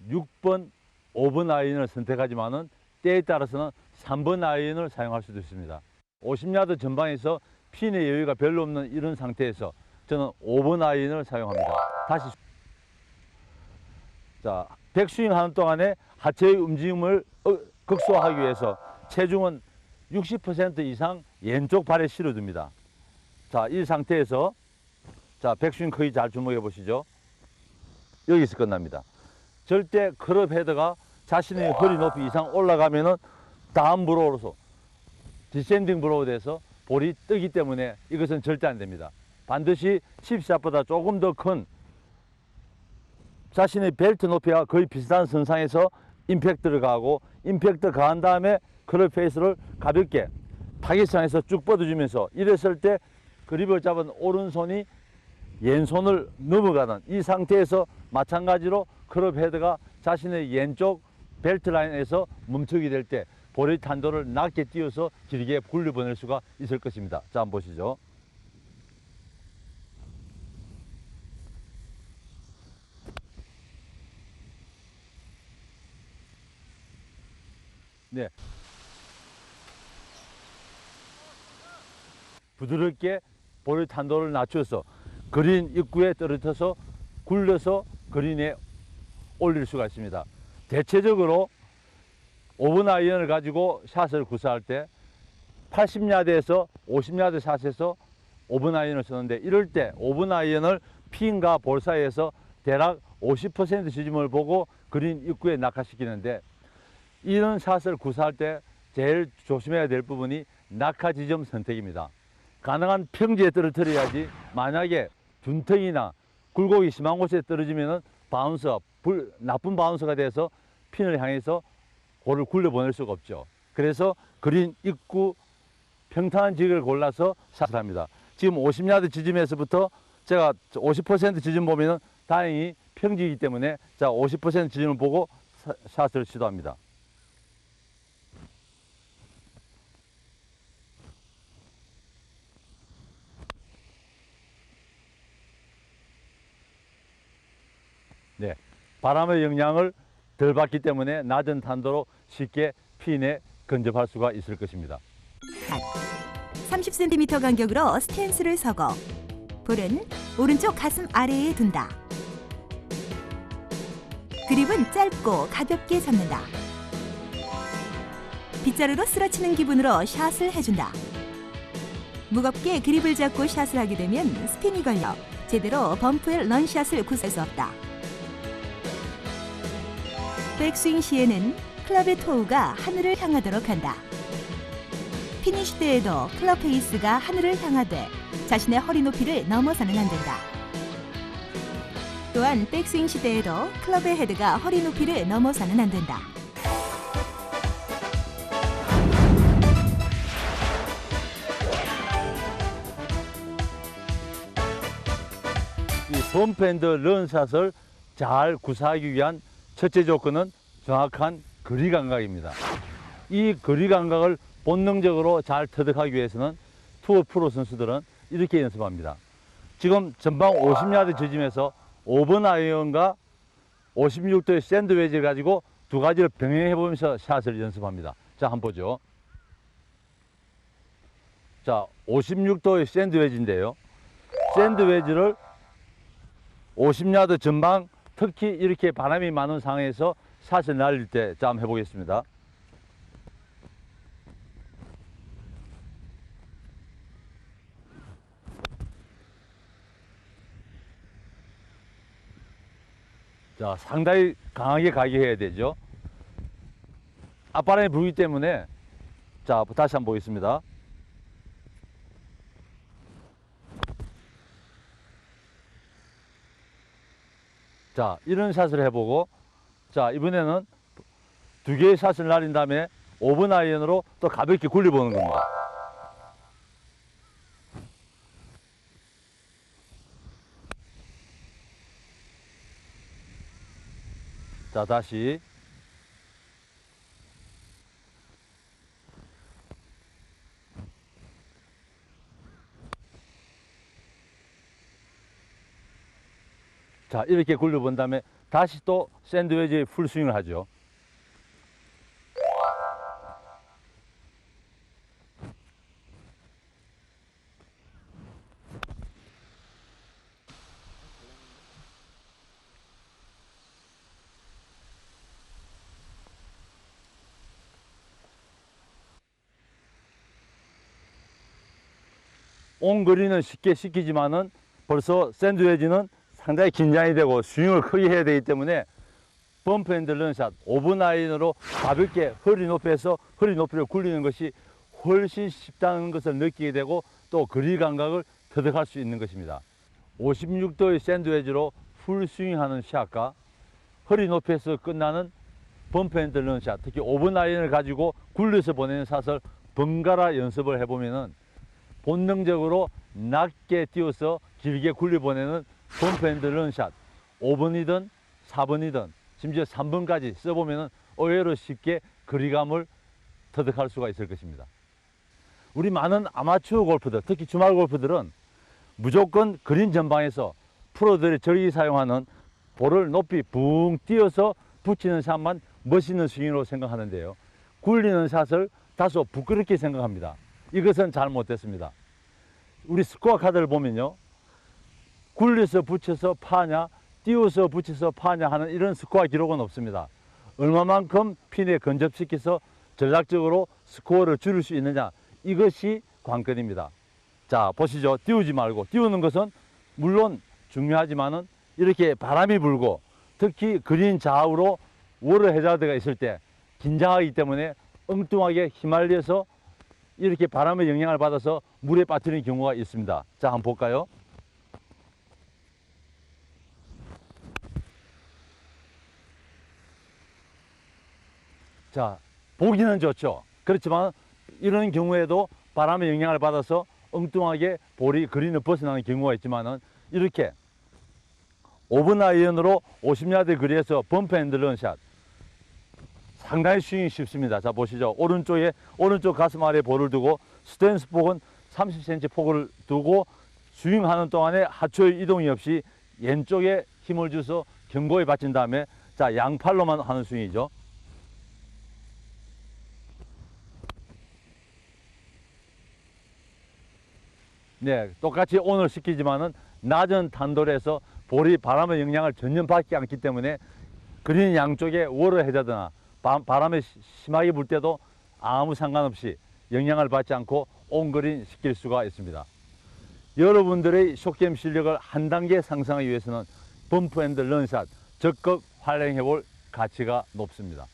6번, 5번 아이언을 선택하지만은 때에 따라서는 3번 아이언을 사용할 수도 있습니다. 50야드 전방에서 핀의 여유가 별로 없는 이런 상태에서 저는 5번 아이언을 사용합니다. 다시 자, 백스윙 하는 동안에 하체의 움직임을 극소화하기 위해서 체중은 60% 이상 왼쪽 발에 실어줍니다. 자, 이 상태에서 자, 백스윙 거의 잘 주목해 보시죠. 여기서 끝납니다. 절대 클럽 헤드가 자신의 허리 높이 이상 올라가면은 다음 브로우로서 디센딩 브로우 돼서 볼이 뜨기 때문에 이것은 절대 안 됩니다. 반드시 칩샷보다 조금 더 큰 자신의 벨트 높이와 거의 비슷한 선상에서 임팩트를 가하고 임팩트 가한 다음에 클럽 페이스를 가볍게 타깃선에서 쭉 뻗어주면서 이랬을 때 그립을 잡은 오른손이 왼손을 넘어가는 이 상태에서 마찬가지로 클럽 헤드가 자신의 왼쪽 벨트 라인에서 멈추게 될 때 볼의 탄도를 낮게 띄워서 길게 굴려보낼 수가 있을 것입니다. 자, 한번 보시죠. 네. 부드럽게 볼의 탄도를 낮춰서 그린 입구에 떨어져서 굴려서 그린에 올릴 수가 있습니다. 대체적으로 5번 아이언을 가지고 샷을 구사할 때 80야드에서 50야드 샷에서 5번 아이언을 쓰는데 이럴 때 5번 아이언을 핀과 볼 사이에서 대략 50% 지점을 보고 그린 입구에 낙하시키는데 이런 샷을 구사할 때 제일 조심해야 될 부분이 낙하 지점 선택입니다. 가능한 평지에 떨어뜨려야지 만약에 둔텅이나 굴곡이 심한 곳에 떨어지면 나쁜 바운서가 돼서 핀을 향해서 볼을 굴려보낼 수가 없죠. 그래서 그린 입구 평탄한 지역을 골라서 샷을 합니다. 지금 50야드 지점에서부터 제가 50% 지점 보면 다행히 평지이기 때문에 자 50% 지점을 보고 샷을 시도합니다. 네, 바람의 영향을 덜 받기 때문에 낮은 탄도로 쉽게 핀에 근접할 수가 있을 것입니다. 30cm 간격으로 스탠스를 서고 볼은 오른쪽 가슴 아래에 둔다. 그립은 짧고 가볍게 잡는다. 빗자루로 쓰러치는 기분으로 샷을 해준다. 무겁게 그립을 잡고 샷을 하게 되면 스핀이 걸려 제대로 범프의 런샷을 구사할 수 없다. 백스윙 시에는 클럽의 토우가 하늘을 향하도록 한다. 피니시 때에도 클럽 페이스가 하늘을 향하되 자신의 허리 높이를 넘어서는 안 된다. 또한 백스윙 시대에도 클럽의 헤드가 허리 높이를 넘어서는 안 된다. 이 범프 앤드 런샷을 잘 구사하기 위한 첫째 조건은 정확한 거리 감각입니다. 이 거리 감각을 본능적으로 잘 터득하기 위해서는 투어 프로 선수들은 이렇게 연습합니다. 지금 전방 50야드 지점에서 5번 아이언과 56도의 샌드웨지를 가지고 두 가지를 병행해 보면서 샷을 연습합니다. 자, 한번 보죠. 자, 56도의 샌드웨지인데요. 샌드웨지를 50야드 전방, 특히 이렇게 바람이 많은 상황에서 샷을 날릴 때, 자, 한번 해보겠습니다. 자, 상당히 강하게 가게 해야 되죠. 앞바람이 불기 때문에, 자, 다시 한번 보겠습니다. 자, 이런 샷을 해보고, 자, 이번에는 두 개의 샷을 날린 다음에 5번 아이언으로 또 가볍게 굴려보는 겁니다. 자, 다시. 자, 이렇게 굴려본 다음에 다시 또 샌드웨지 풀스윙을 하죠. 온 거리는 쉽게 시키지만은 벌써 샌드웨지는 상당히 긴장이 되고 스윙을 크게 해야 되기 때문에 범프 앤드 런샷 5번 아이언으로 가볍게 허리 높이에서 허리 높이를 굴리는 것이 훨씬 쉽다는 것을 느끼게 되고 또 거리 감각을 터득할 수 있는 것입니다. 56도의 샌드웨지로 풀 스윙하는 샷과 허리 높이에서 끝나는 범프 앤드 런샷, 특히 5번 아이언을 가지고 굴려서 보내는 샷을 번갈아 연습을 해보면은 본능적으로 낮게 띄워서 길게 굴려보내는 범프 앤드 런샷 5번이든 4번이든 심지어 3번까지 써보면 의외로 쉽게 거리감을 터득할 수가 있을 것입니다. 우리 많은 아마추어 골퍼들, 특히 주말 골퍼들은 무조건 그린 전방에서 프로들이 저기 사용하는 볼을 높이 붕 띄어서 붙이는 샷만 멋있는 스윙으로 생각하는데요. 굴리는 샷을 다소 부끄럽게 생각합니다. 이것은 잘못됐습니다. 우리 스코어 카드를 보면요, 굴려서 붙여서 파냐, 띄워서 붙여서 파냐 하는 이런 스코어 기록은 없습니다. 얼마만큼 핀에 근접시켜서 전략적으로 스코어를 줄일 수 있느냐, 이것이 관건입니다. 자, 보시죠. 띄우지 말고, 띄우는 것은 물론 중요하지만은 이렇게 바람이 불고 특히 그린 좌우로 워러 해저드가 있을 때 긴장하기 때문에 엉뚱하게 휘말려서 이렇게 바람의 영향을 받아서 물에 빠뜨리는 경우가 있습니다. 자, 한번 볼까요? 자, 보기는 좋죠. 그렇지만 이런 경우에도 바람의 영향을 받아서 엉뚱하게 볼이 그린을 벗어나는 경우가 있지만은 이렇게 5번 아이언으로 50야드 거리에서 범프 앤드 런샷 상당히 스윙이 쉽습니다. 자, 보시죠. 오른쪽 가슴 아래에 볼을 두고 스탠스 폭은 30cm 폭을 두고 스윙하는 동안에 하초의 이동이 없이 왼쪽에 힘을 줘서 견고히 받친 다음에 자, 양팔로만 하는 스윙이죠. 네, 똑같이 온을 시키지만은 낮은 탄도에서 볼이 바람의 영향을 전혀 받지 않기 때문에 그린 양쪽에 워러 해저드나 바람이 심하게 불 때도 아무 상관없이 영향을 받지 않고 온그린 시킬 수가 있습니다. 여러분들의 숏게임 실력을 한 단계 상승하기 위해서는 범프 앤드 런샷 적극 활용해 볼 가치가 높습니다.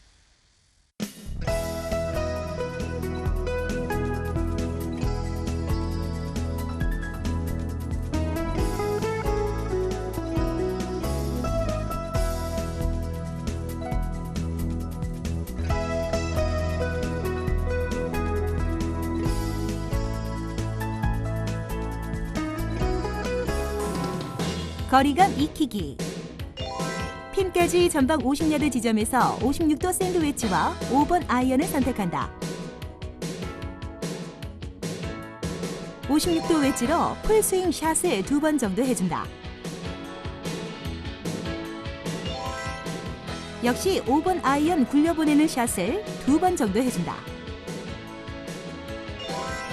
거리감 익히기. 핀까지 전방 50야드 지점에서 56도 샌드위치와 5번 아이언을 선택한다. 56도 웨지로 풀스윙 샷을 2번 정도 해준다. 역시 5번 아이언 굴려보내는 샷을 2번 정도 해준다.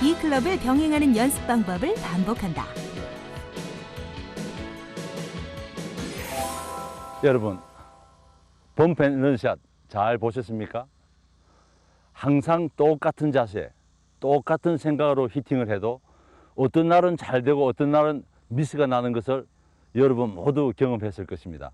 이 클럽을 병행하는 연습 방법을 반복한다. 여러분, 펌펜런샷 잘 보셨습니까? 항상 똑같은 자세, 똑같은 생각으로 히팅을 해도 어떤 날은 잘 되고 어떤 날은 미스가 나는 것을 여러분 모두 경험했을 것입니다.